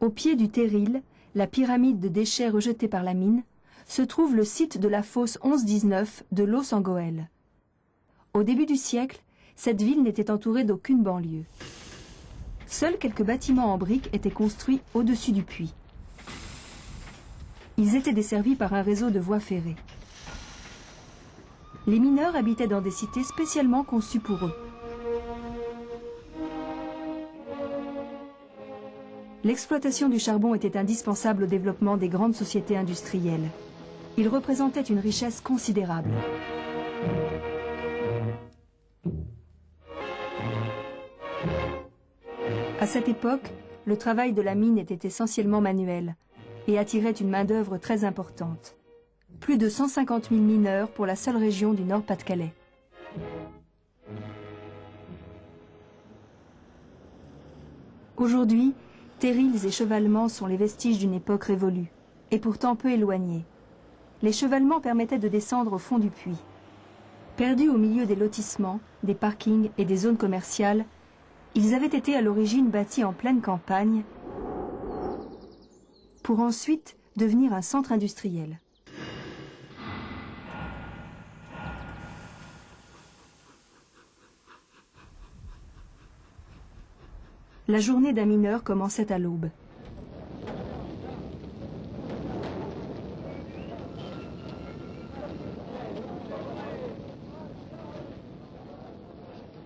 Au pied du terril, la pyramide de déchets rejetés par la mine, se trouve le site de la fosse 11-19 de Los-en-Gohelle. Au début du siècle, cette ville n'était entourée d'aucune banlieue. Seuls quelques bâtiments en briques étaient construits au-dessus du puits. Ils étaient desservis par un réseau de voies ferrées. Les mineurs habitaient dans des cités spécialement conçues pour eux. L'exploitation du charbon était indispensable au développement des grandes sociétés industrielles. Il représentait une richesse considérable. À cette époque, le travail de la mine était essentiellement manuel et attirait une main-d'œuvre très importante. Plus de 150 000 mineurs pour la seule région du Nord-Pas-de-Calais. Aujourd'hui, terrils et chevalements sont les vestiges d'une époque révolue, et pourtant peu éloignée. Les chevalements permettaient de descendre au fond du puits. Perdus au milieu des lotissements, des parkings et des zones commerciales, ils avaient été à l'origine bâtis en pleine campagne pour ensuite devenir un centre industriel. La journée d'un mineur commençait à l'aube.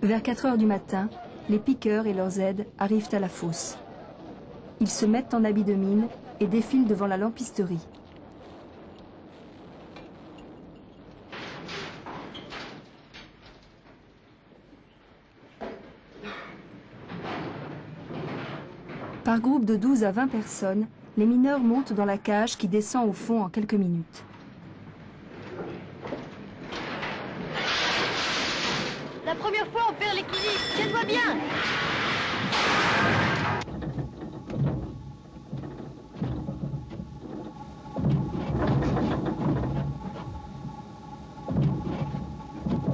Vers 4 heures du matin, les piqueurs et leurs aides arrivent à la fosse. Ils se mettent en habit de mine et défilent devant la lampisterie. Par groupe de 12 à 20 personnes, les mineurs montent dans la cage qui descend au fond en quelques minutes. La première fois, on perd l'équilibre. Tiens-toi bien.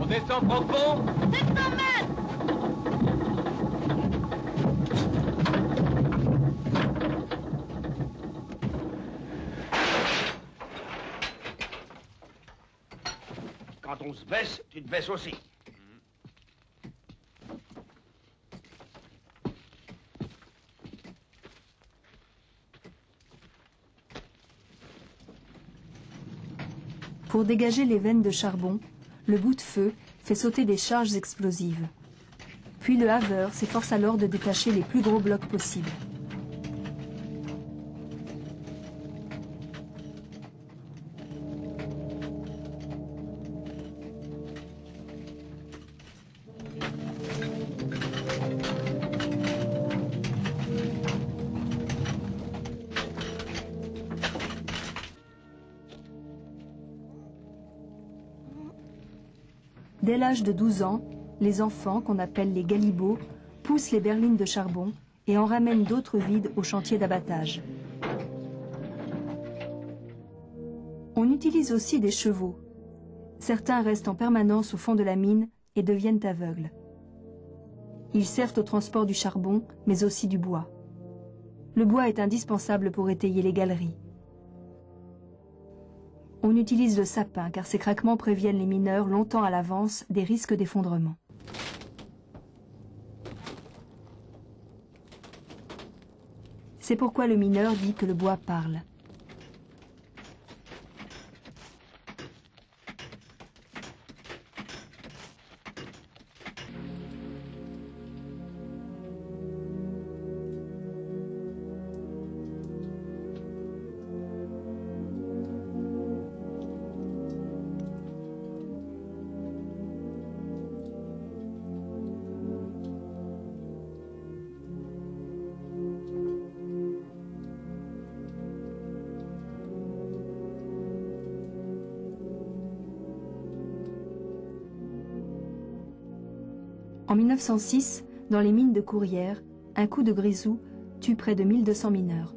On descend profond. 700 mètres. Quand on se baisse, tu te baisses aussi. Pour dégager les veines de charbon, le bout de feu fait sauter des charges explosives. Puis le haveur s'efforce alors de détacher les plus gros blocs possibles. Dès l'âge de 12 ans, les enfants, qu'on appelle les galibots, poussent les berlines de charbon et en ramènent d'autres vides au chantier d'abattage. On utilise aussi des chevaux. Certains restent en permanence au fond de la mine et deviennent aveugles. Ils servent au transport du charbon, mais aussi du bois. Le bois est indispensable pour étayer les galeries. On utilise le sapin car ces craquements préviennent les mineurs longtemps à l'avance des risques d'effondrement. C'est pourquoi le mineur dit que le bois parle. En 1906, dans les mines de Courrières, un coup de grisou tue près de 1200 mineurs.